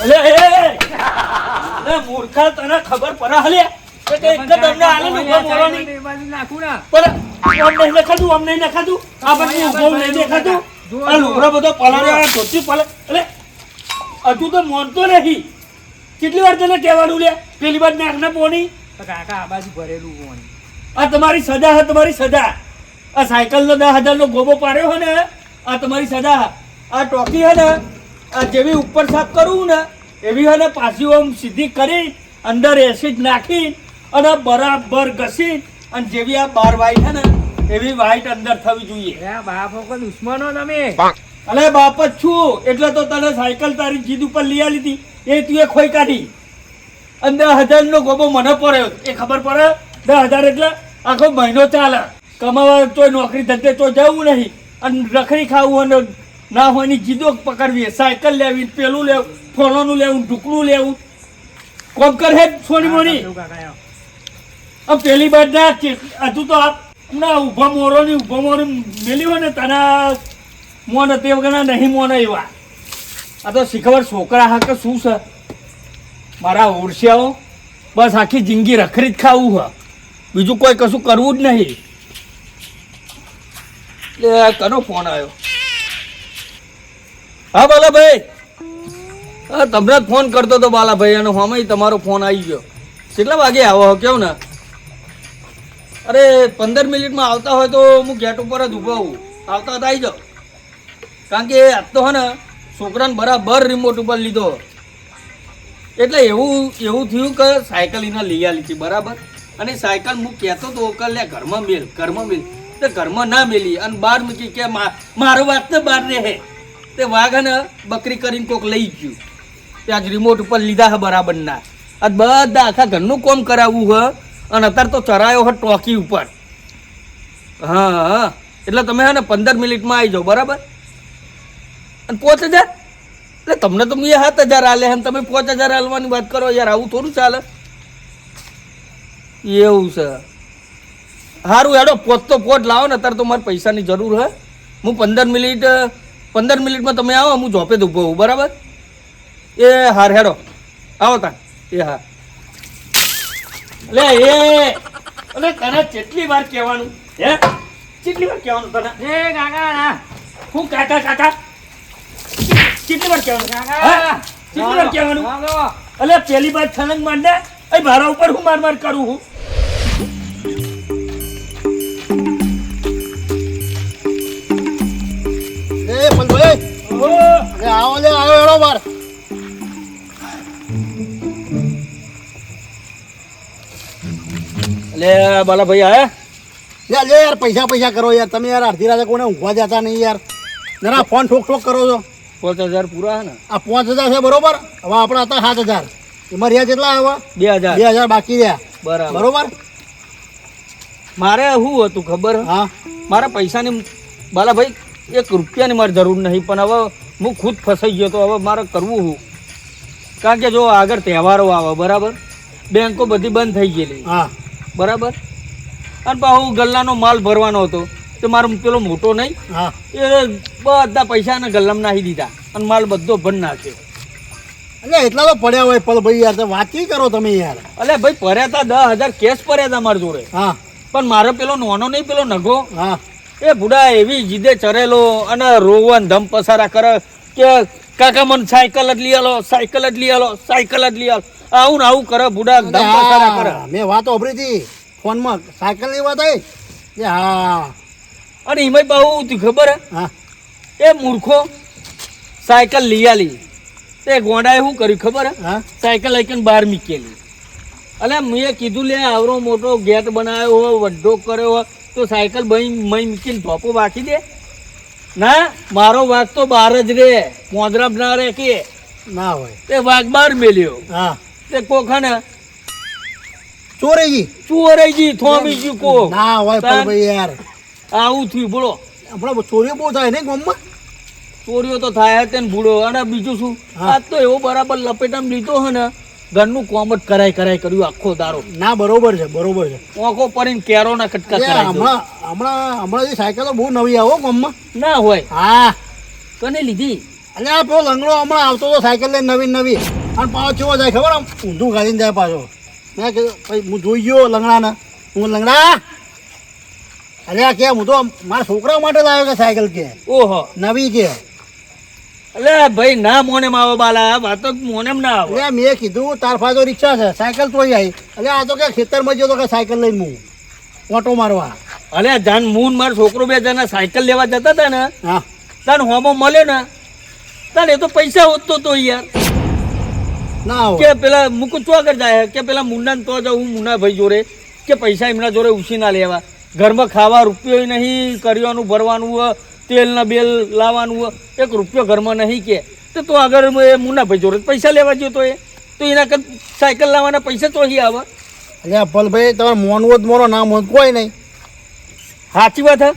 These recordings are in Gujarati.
અલે મૂર્ખા તને ખબર પડે હલે કે એક તમને આલે લુગો મોરોની નાખું ના પણ આમ નહીં નખાતું આ બધી ઉભો નહીં દેખાતું આ લુગડો બધો પલાળ્યો ધોતી પલાળ એટલે હજુ તો મોનતો નહીં કેટલી વાર તને કહેવાનું લે પેલી બાદ નાખને પોણી કાકા આ બાજુ ભરેલું હોય આ તમારી સજા હે તમારી સજા આ સાયકલનો 10,000 નો ગોબો પાડ્યો હે ને આ તમારી સજા આ ટોકી હે ને આ જેવી ઉપર સાફ કરવું ને એવી હે ને પાછી આમ સીધી કરી અંદર એસિડ નાખી અને બરાબર ઘસી અને જેવી આ બાર વાઈટ હે ને એવી વાઈટ અંદર થવી જોઈએ બાપો કોઈ દુશ્મનો તમે અલે બાપ જ છું એટલે તો તને સાયકલ તારી જીદ ઉપર લઈ આલી હતી એ તું એ ખોઈ કાઢી અને 10,000 નો ગોબો મને પડ્યો એ ખબર પડે 10,000 એટલે આખો મહિનો ચાલે કમાવા તો નોકરી ધંધે તો જવું નહીં અને રખડી ખાવું અને ના હોય ની જીદો પકડવી સાયકલ લેવી પેલું લેવું ફોલોનું લેવું ઢુકડું લેવું કોમ કર હે સોની મોની આ પેલી બાદ ના હજુ તો ના ઉભા મોરો મેલી હોય ને તના મોન તે વગર નહીં મોન એવા આ તો શીખબર છોકરા હા કે શું છે મારા ઓરસિયાઓ બસ આખી જિંદગી રખડી જ ખાવું હ બીજું કોઈ કશું કરવું જ નહીં લે કનો ફોન આવ્યો હા બાલાભાઈ હા તમને જ ફોન કરતો હતો બાલાભાઈ અને હમે તમારો ફોન આવી ગયો કેટલા વાગે આવો કેવું ને અરે 15 મિનિટમાં આવતા હોય તો હું ગેટ ઉપર જ ઊભો હોઉં આવતા હતા આવી જાઓ કારણ કે આજ તો હે ને છોકરાને બરાબર રિમોટ ઉપર લીધો એટલે એવું થયું કે સાયકલ એને લઈ આલી હતી બરાબર અને સાયકલ હું કહેતો હતો કે લે ઘરમાં મેલ તે ઘરમાં ના મેલી અને બહાર મૂકી કે મારો વાત તો બહાર રહે તે વાઘ ને બકરી કરીને કોક લઈ ગયું ત્યાં રિમોટ ઉપર લીધા હે બરાબર ના આ બધા આખા ઘરનું કામ કરાવવું હ અને અત્યારે તો ચરાયો હ ટોકી ઉપર હા એટલે તમે હે ને 15 મિનિટમાં આવી જાઓ બરાબર અને 5,000 એટલે તમને તો મેં 7,000 આલે એમ તમે 5,000 આલવાની વાત કરો યાર આવું થોડું ચાલે એવું છે સારું હેડો પોત લાવો ને અત્યારે તો મારે પૈસાની જરૂર હે હું 15 મિનિટમાં તમે આવો હું જોપે જ ઊભો હોઉં બરાબર એ હાર હેડો આવો તા એ હા અલે તને કેટલી વાર કહેવાનું હે કેટલી વાર કહેવાનું તને એ કાકા હું કાકા કેટલી વાર કહેવાનું કાકા કેટલી વાર કહેવાનું અલે પેલી બાદ છલંગ માર દે એ મારા ઉપર હું માર કરું હું લે બાલાભાઈ આયા લે યાર પૈસા કરો યાર તમે યાર અડધી રાતે કોને ઊંઘવા જતા નહીં યાર જરા ફોન ઠોક કરો છો 5,000 પૂરા હે ને આ 5,000 છે બરોબર હવે આપણે હતા 7,000 એમાં રહ્યા કેટલા આવ્યા 2,000 બાકી રહ્યા બરોબર મારે શું હતું ખબર હા મારા પૈસાની બાલાભાઈ 1 રૂપિયાની મારે જરૂર નહીં પણ હવે હું ખુદ ફસાઈ ગયો તો હવે મારે કરવું હું કારણ કે જો આગળ તહેવારો આવે બરાબર બેંકો બધી બંધ થઈ ગયેલી હા બરાબર અને પાછું ગલ્લાનો માલ ભરવાનો હતો તો મારો પેલો મોટો નહીં હા એ બધા પૈસાને ગલ્લામાં નાખી દીધા અને માલ બધો ભરી નાખ્યો એટલે એટલા તો પડ્યા હોય પલ ભાઈ યાર વાંચી કરો તમે યાર અલે ભાઈ ભર્યા હતા 10,000 કેશ ભર્યા હતા મારા જોડે હા પણ મારો પેલો નોનો નહીં પેલો નગો હા એ બુડા એવી જીદે ચરેલો અને રોવન ધમ પસારા કરે કે કાકા મને સાયકલ જ લઈ આલો આવું ને આવું કરે બુડા ધમ પસારા કરે મેં વાત સાંભળી હતી ફોનમાં સાયકલ ની વાત આવી કે હા અને એમાં બહુ ખબર હે હા એ મૂર્ખો સાયકલ લઈ આલી તે ગોંડાએ શું કર્યું ખબર હે હા સાયકલ આઈકન બહાર મૂકેલી અલે મેં કીધું લે આવરો મોટો ગેટ બનાવ્યો હોય વડ્ડો કર્યો હોય તો સાયકલ મઈ મૂકીને ધોપો બાકી દે ના મારો વાઘ તો બહાર જ રે પોંદરામ ના રે કે ના હોય તે વાઘ બહાર મેલ્યો હા તે કોખાને ચોરાઈ ગઈ થોમી ગયું કોક ના હોય પલ ભાઈ યાર આવું થયું બોલો આપણે ચોરીઓ બહુ થાય ને ગામમાં ચોરીઓ તો થાય તે બુડો અને બીજું શું આજ તો એવો બરાબર લપેટામાં લીધો હે ને ઘરનું કોમ જ કરાય કર્યું આખો દારો ના બરોબર છે ઓંખો પરીને કેરો ના કટકા કરાય હમણાં જે સાયકલો બહુ નવી આવો ગામમાં ના હોય હા કને લીધી એટલે આ પેલો લંગડો હમણાં આવતો તો સાયકલ લઈને નવી નવી અને પાછો કેવો જાય ખબર આમ ઊંધું ગાડીને જાય પાછો. મેં કીધું ભાઈ હું જોઈ ગયો લંગડાને. હું લંગડા અરે આ કે હું તો મારા છોકરા માટે લાવ્યો કે સાયકલ કે ઓહો નવી કે. અલે ભાઈ ના મોનેમ આવે બાલા વાતો મોનેમ ના આવે. એટલે મેં કીધું તાર ફાયદો રિક્ષા છે સાયકલ તોય આવી. એટલે આ તો કે ખેતરમાં ગયો તો કે સાયકલ લઈને હું ઓટો મારવા. અલે જાન મૂન મારો છોકરો બે જણા સાયકલ લેવા જતા હતા ને હા તાન હોમો મળે ને તાન એ તો પૈસા હોતો તો યાર ના આવો કે પેલા મુકુ ચો આગળ જાય કે પેલા મુન્નાને તો જાઉં મુન્ના ભાઈ જોડે કે પૈસા એમના જોડે ઉછી ના લેવા. ઘરમાં ખાવા રૂપિયો નહીં, કરિયાનું ભરવાનું હોય, તેલ ના બેલ લાવવાનું હોય, એક રૂપિયો ઘરમાં નહીં કે તો આગળ એ મુન્ના ભાઈ જોડે પૈસા લેવા ગયો તો એના કર સાયકલ લાવવાના પૈસા તો અહીં આવે. એટલે પલભાઈ તમે મોનવો જ મોનો ના મોન કોઈ નહીં. સાચી વાત હે.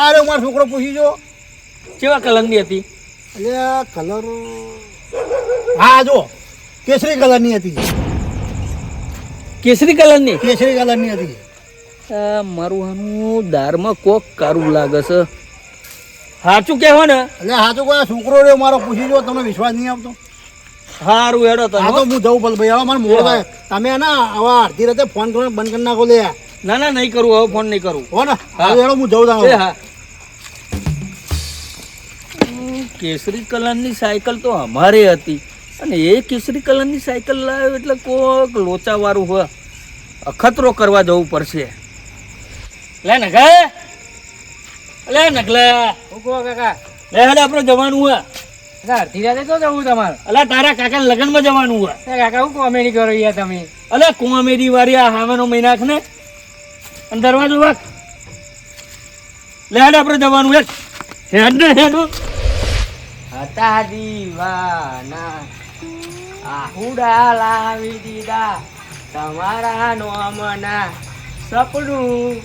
અરે મારો છોકરો પૂછી જો કેવા કલરની હતી? એટલે કલર હા જો કેસરી કલરની હતી. કેસરી કલરની? કેસરી કલરની હતી. મારું આનું દારમાં કોક કારું લાગે છે. સાચું કહેવો ને? એટલે હા તો કોઈ છોકરો રહ્યો મારો પૂછી જો તમને વિશ્વાસ નહીં આવતો. સારું હેડો હા તો તમે. હું જઉં પલભાઈ હવે મને મોડ થાય. તમે ના આવા અડધી રાતે ફોન કરો બંધ કરી નાખો લે ના ના નહીં કરું, હવે ફોન નહીં કરું. હો ને હા. હવે હેડો હું જઉં એ તાણ. હા. કેસરી કલરની સાયકલ તો અમારે હતી અને એ કેસરી કલરની સાયકલ લાવ્યો એટલે કોક લોચાવાળું હોય. અખતરો કરવા જવું પડશે. લે નગા લે નગલા શું કહો કાકા? લે હેડ આપણે જવાનું હોય. કાકા અડધી રાતે તો જવું તમારે? અલા તારા કાકા લગ્નમાં જવાનું હોય. એ કાકા શું કોમેડી કરો યાર તમે? અલે કોમેડી વાળી આ હાવાનો મહિના ને અને દરવાજો વાક. લે હેડ આપણે જવાનું એક હેડ ને હેડ. હતા દીવાના આહુડા લાવી દીધા તમારા નોમના સપનું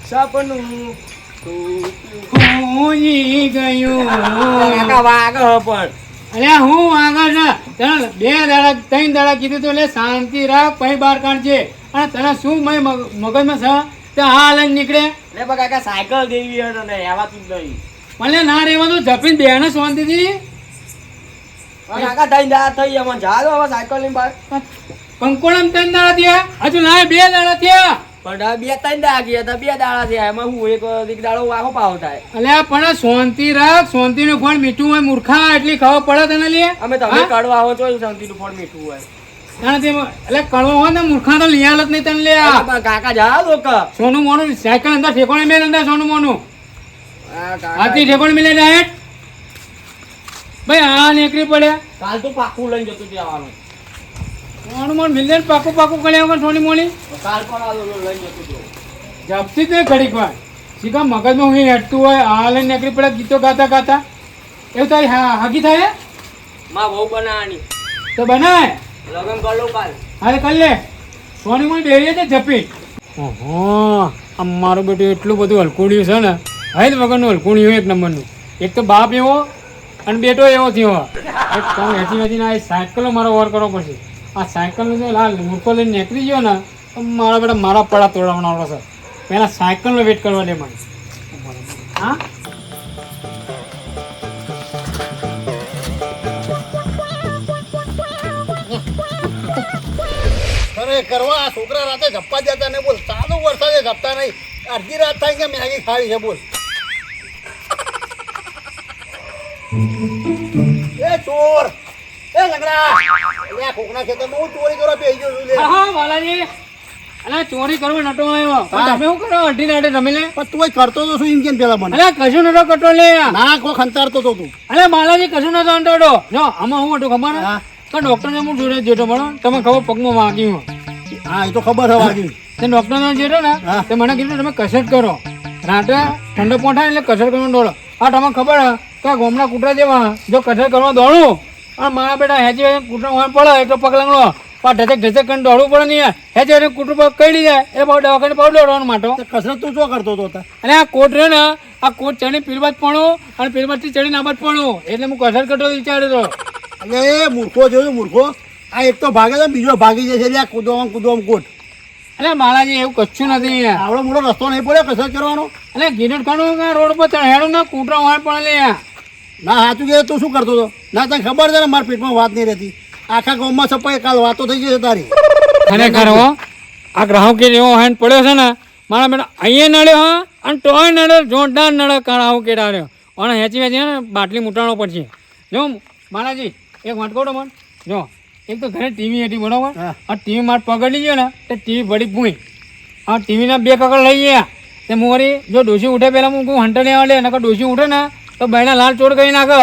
સપનું ખોઈ ગયું. કાકા વાગ પણ અલ્યા હું આગળ ને તને 2 દાડા 3 દાડા કીધું તો એટલે શાંતિ રાખ પછી બહાર કાઢજે. અને તને શું મગજમાં છે તે હા લઈને નીકળે. લે પણ કાકા સાયકલ દેવી હતો ને આવા તું નહીં. મને ના રહેવા તો જપીને બેને શાંતિથી. કાકા થઈ જા થઈ અમને જા દો હવે સાયકલ ની બહાર. કંકોળમ 3 દાડા થયા હજુ ના 2 દાડા થયા. પણ 2-3 દાડા ગયા હતા 2 દાડા થયા એમાં હું એક દાડો વાગો પાવો થાય. અલ્યા પણ શાંતિ રાખ. શાંતિનું ફળ મીઠું હોય મૂર્ખા એટલી ખબર પડે તને લે. અમે તમે કડવા આવો છો શાંતિનું ફળ મીઠું હોય. એટલે કડવો હોય ને મૂર્ખા તો લઈ હાલત નહીં તને લે. પણ કાકા જા દો કા. સોનું મોનું સાયકલ અંદર ઠેકોણે મેલ અંદર સોનું મોનું કાકા હાથી ઠેકોણે મેલે ડાયટ. ભાઈ આ નીકળી પડ્યા કાલ તો પાકું લઈને જતું જવાનું. સોનું મોનું મિલ પાકું પાકું કર્યા વગર સોની મોની કાલ પણ આ લઈને જતું જો. જપતી જ ઘડીક વાર શીખા મગજમાં હું હેઠતું હોય આ લઈને નીકળી પડે ગીતો ગાતા ગાતા. એવું તારી હગી થાય માં બહુ બનાવવાની તો બનાય. લગન કર લો કાલ. હારે કર લે. સોની મોની બેરીએ છે જપી. ઓહો આમ મારું બેટું એટલું બધું હલકુડિયું છે ને હૈદ વગરનું હલકુડિયું એક નંબરનું. એક તો બાપ એવો અને બેટો એવો થયો. એક કામ હેઠી હેઠીને આ સાયકલનો મારો ઓર કરવો પડશે. આ સાયકલનો જો લાલ મૂર્ખો લઈને નીકળી ગયો ને તો મારા બેટા મારા પડા તોડવાનો છે. પહેલાં સાયકલનો વેટ કરવા દે મને. હા અરે કરવા આ છોકરા રાતે ઝપ્પા દેતા નહીં બોલ. ચાલુ વરસાદે ઝપતા નહીં. અડધી રાત થાય કે મેગી ખાવી છે બોલ. એ ચોર એ લંગડા એટલે આ કોકના ખેતરમાં હું ચોરી કરવા બેસી ગયો છું લે. હા બાલાજી અલા ચોરી કરવા નટો આવ્યો. હા. તમે શું કરો અઢી નાટે તમે લે? પણ તું કરતો તો શું એમ કેમ પેલા મને અલા કશું નતો કટો લે. ના કોઈ ખંતારતો તો તું. અરે બાલાજી કશું નતો અંટોડો. જો આમાં હું હતું ખબર હા. કે ડોક્ટરને હું જોડે જેઠો મળો તમે ખબર પગમાં વાગ્યું. હા એ તો ખબર છે વાગી. તે ડોક્ટરને જેઠો ને હા. તે મને કીધું તમે કસરત કરો રાતે ઠંડો પોઠાય એટલે કસરત કરવાનો દોડો. હા તમને ખબર હે કે આ ગોમના કૂતરા જેવા જો કસરત કરવા દોડું અને મારા બેટા હેચી હેચી કૂતરો વાળ પડે એટલે પગ લંગડો પણ ઢચક ઢચક કરીને દોડવું પડે નહીં. હેચી હેચી કૂતરું પગ કઈ જાય એટલે બહુ દવાખાને બહુ દોડવાનું માટો. તે કસરત તું શું કરતો હતો તા? અને આ કોટ રહ્યો ને આ કોટ ચડી પીરબાદ પડું અને પીરબાદથી ચડી નાબાદ પડું એટલે હું કસરત કરતો વિચાર્યો હતો. એટલે એ મૂર્ખો જોયું મૂર્ખો. આ એક તો ભાગે છે બીજો ભાગી જશે એટલે આ કૂદવામાં કૂદવામાં કોટ. એટલે બાલાજી એવું કશું નથી. આવડો મોટો રસ્તો નહીં પડ્યો કસરત કરવાનો. એટલે ગીરટ ખાનું રોડ પર હેડું ના કૂતરા વાળ પડે લે. ના સાચું કે તું શું કરતો હતો ના તને ખબર છે ને મારા પેટમાં વાત નહીં રહેતી આખા ગામમાં સપાઈ કાલ વાતો થઈ જશે તારી ખરેખર હો આ ગ્રાહક એવો હેન્ડ પડ્યો છે ને મારા બેટા અહીંયા નડ્યો હા અને તોય નડે જોરદાર નડે ગ્રાહક કેટા રહ્યો અને હેચી વેચી ને બાટલી મૂટાણો પડશે જો મારાજી એક વાટકો મને જો એક તો ઘરે ટીવી હતી બરોબર હા. આ ટીવી મારે પકડી ગયો ને તે ટીવી ભરી ભૂઈ આ ટીવીના 2 કકડ લઈ ગયા તે હું વળી જો ડોસી ઉઠે પહેલાં હું કહું હંટર લેવા લે નકર ડોસી ઉઠે ને તો બહેના લાલ ચોર કરી નાખે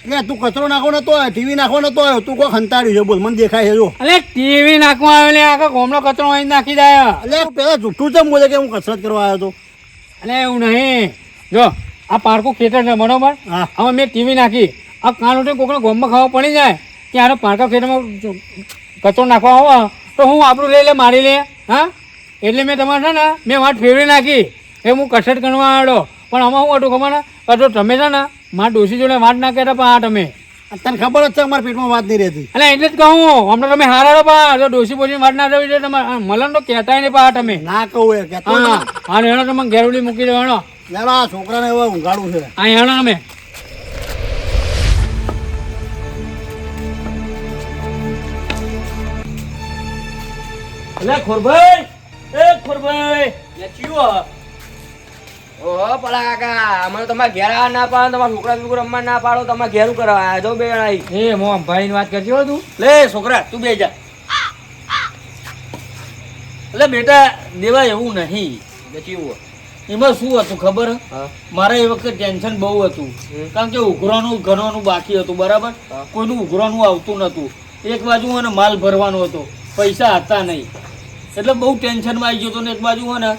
એટલે તું કચરો નાખો નતો આવ્યો ટીવી નાખો નતો આવ્યો તું કોઈ હંતાડ્યું છે બોલ મને દેખાય છે જો અલે ટીવી નાખવા આવે લે આખા ગોમનો કચરો અહીં નાખી જાય એટલે પેલા જુઠ્ઠું છે બોલે કે હું કસરત કરવા આવ્યો હતો અલે એવું નહીં જો આ પારકું ખેતર છે બરોબર હા. આમાં મેં ટીવી નાખી આ કાન ઉઠે કોકને ગોમમાં ખાવા પડી જાય કે આનો પારકા ખેતરમાં કચરો નાખવા આવો તો હું આપણું લઈ લે મારી લે હા એટલે મેં તમારે છે ને મેં વાટ ફેરવી નાખી એ હું કસરત કરવા આવ્યો પણ આમાં શું હતું ખબર ને કચરો તમે છે ને મારા ડોસી જોડે વાત ના કહેતા પણ આ તમે તને ખબર જ છે અમારા પેટમાં વાત નહીં રહેતી એટલે એટલે જ કહું હમણાં તમે હારા રહો પા જો ડોસી બોસી વાત ના રહી તમારે મલન તો કહેતા નહીં પા તમે ના કહું એ કહેતો હા હા એનો તમે ઘેરવડી મૂકી દેવાનો યાર આ છોકરાને હવે ઊંઘાડું છે આ હેણો અમે એટલે ખોરભાઈ એ ખોરભાઈ ઓહો પલા કાકા અમે તમારા ઘેર આવવા ના પાડો તમારા છોકરા છોકરા રમવા ના પાડો તમારા ઘેર કરવા આવ્યા જો બે જણા અહીં. એ મોમ ભાઈની વાત કરજો તું લે છોકરા તું બે જા એટલે બેટા દેવા એવું નહીં ચીવું એમાં શું હતું ખબર હે? હા મારે એ વખતે ટેન્શન બહુ હતું કારણ કે ઉઘરાનું ઘરવાનું બાકી હતું બરાબર હા. કોઈનું ઉઘરાનું આવતું નતું એક બાજુ મને માલ ભરવાનો હતો પૈસા હતા નહીં એટલે બહુ ટેન્શનમાં આવી ગયો હતો ને એક બાજુ મને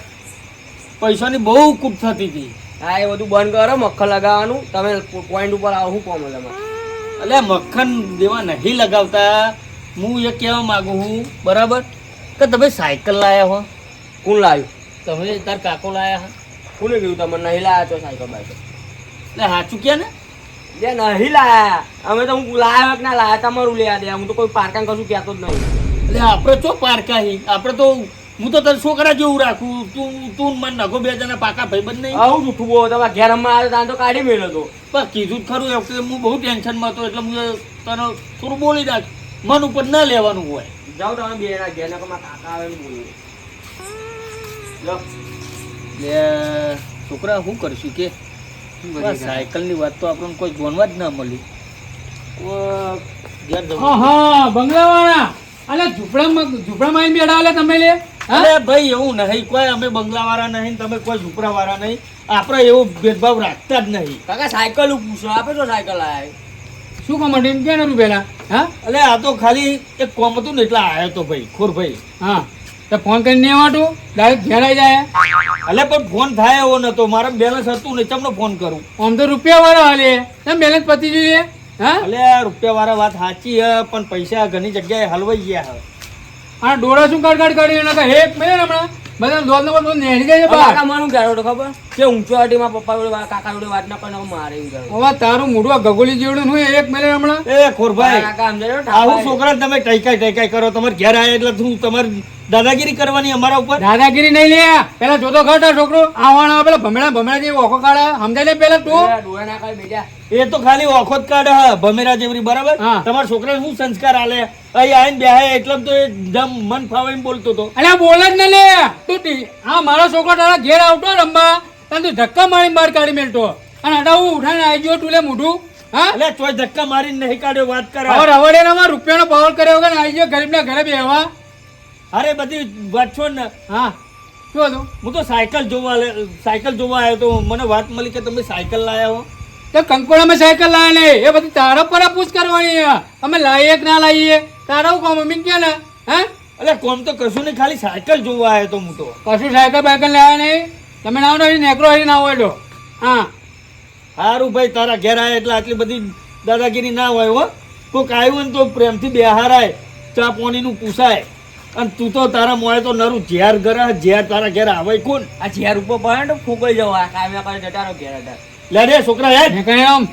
પૈસાની બહુ કૂટ થતી હતી હા એ બધું બંધ કરો મક્ખન લગાવવાનું તમે પોઈન્ટ ઉપર આવો શું કોમ તમારે એટલે મક્ખન દેવા નહીં લગાવતા હું એ કહેવા માંગુ છું બરાબર કે તમે સાયકલ લાયા હો કોણ લાવ્યું તમે તાર કાકો લાયા હા કોને કીધું તમે નહીં લાયા છો સાયકલ બાયકલ એટલે સાચું કે ને જે નહીં લાયા અમે તો હું લાયા કે ના લાયા તમારું લેવા દે હું તો કોઈ પારકાન કશું કહેતો જ નહીં એટલે આપણે ચો પારકાહી આપણે તો હું તો તને છોકરા જેવું રાખું તું મને નખો બે જણા પાકા ભાઈબંધ નહીં આવું જૂઠું બોલો તમારા ઘેર અમ્મા આવ્યો ત્યાં તો કાઢી મેળ્યો તો પણ કીધું જ ખરું એ વખતે હું બહુ ટેન્શનમાં હતો એટલે હું તને થોડું બોલી નાખ મન ઉપર ના લેવાનું હોય જાઓ તમે બે જણા ઘેર ને મારા કાકા આવે ને બોલું લો લે છોકરા શું કરશું કે સાયકલની વાત તો આપણને કોઈ ગોણવા જ ના મળી ઘેર જવું. હા બંગલાવાળા અલે ઝૂંપડામાં આવીને બેઠા અલે તમે લે હા અરે ભાઈ એવું નહીં કોઈ અમે બંગલાવાળા નહીં તમે કોઈ ઝૂંપડાવાળા નહીં આપણે એવો ભેદભાવ રાખતા જ નહીં કાકા સાયકલ પૂછો આપે તો સાયકલ લાયા શું કામ માટે એમ કે ને પેલા હા એટલે આ તો ખાલી એક કોમ હતું ને એટલે આવ્યો તો ભાઈ ખોરભાઈ હા તો ફોન કરીને નહીં આવતું ડાયરેક્ટ ઘેર આવી જાય એટલે પણ ફોન થાય એવો નતો મારે બેલેન્સ હતું ને તમને ફોન કરું આમ તો રૂપિયા વાળા હાલે તમે બેલેન્સ પતી જોઈએ હા એટલે રૂપિયા વાળા વાત સાચી હે પણ પૈસા ઘણી જગ્યાએ હલવાઈ ગયા હે આ ડોળા શું કાઢ કરી એના હેક મેળે ને હમણાં બધા દોડ નંબર નેહરી જાય છે બહાર કાકા મારું કહેતો ખબર કે ઊંચો હાટીમાં પપ્પા જોડે કાકા જોડે વાત ના કરીને મારે એમ કહેતો હવે તારું મોઢું આ ગગોલી જેવડું હોય એક મેળે હમણાં એ ખોરભાઈ કાકા સમજાયો આવું છોકરા તમે ટાઈકાઈ કરો તમારે ઘેર આવ્યા એટલે શું તમારે દાદાગીરી કરવાની અમારા ઉપર દાદાગીરી નહીં લે પેલા જોતો ખર છોકરો આવવાના પેલા ભમેડા જેવી ઓખો કાઢે સમજાય લે પેલા તું ડોળા ના કાઢી બેઠા એ તો ખાલી ઓખો જ કાઢે હે ભમેરા જેવરી બરાબર હા. તમારા છોકરાને શું સંસ્કાર આલે અહીં આવીને બેહાય એટલે તો એ દમ મન ફાવે એમ બોલતો હતો અલ્યા બોલે જ ને લે તું હા મારો છોકરો તારા ઘેર આવતો રમવા તને તું ધક્કા મારીને બહાર કાઢી મેલતો અને અડાવું ઉઠાઈને આવી ગયો તું લે મોઢું હા એટલે ચોય ધક્કા મારીને નહીં કાઢ્યો વાત કરે હવે રવડે માં રૂપિયાનો પાવર કર્યો વગર આવી ગયો ગરીબના ઘરે બેહવા અરે બધી વાત છોડ ને હા શું હતું હું તો સાયકલ જોવા આવ્યો તો મને વાત મળી કે તમે સાયકલ લાયા હો તો કંકોડામાં સાયકલ લાવે ને એ બધી તારા પર પૂછ કરવાની છે. અમે લાવીએ કે ના લાવીએ તારા કોમ મમ્મી કે ને હે એટલે કોમ તો કશું નહીં ખાલી સાયકલ જોવા આવ્યો તો હું તો કશું સાયકલ બાયકલ લાવે નહીં તમે ના હોય નેકરો હરી ના હોય તો હા સારું ભાઈ તારા ઘેર આવ્યા એટલે આટલી બધી દાદાગીરી ના હોય હો કોઈક આવ્યું ને તો પ્રેમથી બેહારાય ચા પાણીનું પૂછાય અને તું તો તારા મોએ તો નરું ઝેર ગરે ઝેર તારા ઘેર આવે કોણ આ ઝેર ઉપર પડે ને ફૂંકાઈ જવા કાયમ કરે જતા રહો ઘેર હતા લે રે છોકરા યાર મેં કહ્યું આમ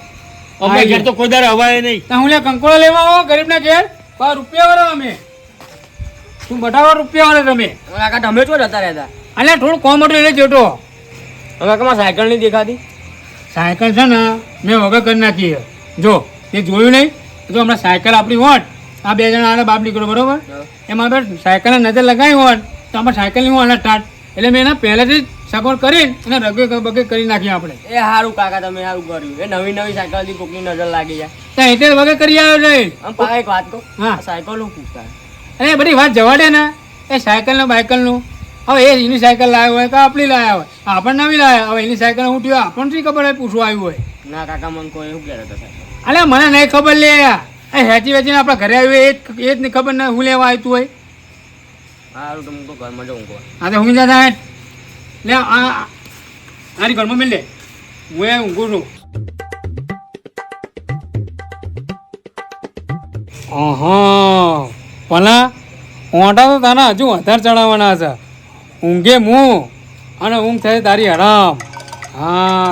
અમે ઘેર તો કોઈ દર હવાય નહીં તો હું લે કંકોડો લેવા આવો ગરીબના ઘેર પા રૂપિયા વાળા અમે તું બટાવા રૂપિયા વાળા તમે કાકા તમે છો જતા રહેતા અલ્યા થોડું કોમ હતું એટલે જોતો હવે કાકા સાયકલ નહીં દેખાતી સાયકલ છે ને મેં વગર કરી નાખી છે. જો એ જોયું નહીં તો હમણાં સાયકલ આપણી હોત આ બે જણા આને બાપ નીકળો બરોબર એમાં આપણે સાયકલને નજર લગાવી હોત તો આપણે સાયકલની હું આને ટાટ એટલે મેં એના પહેલેથી સપોર્ટ કરીને અને રગે બગે કરી નાખી આપણે એ સારું કાકા તમે સારું કર્યું એ નવી નવી સાયકલ થી કોકની નજર લાગી જાય ત્યાં એટલે વગર કરી આવ્યો છે. આમ પાછા એક વાત કહું હા. સાયકલ નું પૂછતા અરે બધી વાત જવા દે ને એ સાયકલનું બાયકલનું હવે એ એની સાયકલ લાવ્યો હોય કે આપણી લાવ્યા હોય આપણને નવી લાવ્યા હવે એની સાયકલ હું થયો આપણને શી ખબર હોય પૂછવા આવ્યું હોય. ના કાકા મને કોઈ એવું કહેતા હતા સાયકલ અરે મને નહીં ખબર લે એ હેચી વેચીને આપણા ઘરે આવ્યું એ જ નહીં ખબર ને હું લેવા આવ્યું હોય. સારું તો હું તો ઘરમાં જવું કહું હા તો ઊંઘી જતા લે આની ઘરમાં મિલ લે હું એ ઊંઘું છું. પલા ઓંટા તો તારા હજુ વધારે ચડાવવાના છે. ઊંઘે હું અને ઊંઘ થાય તારી હરામ. હા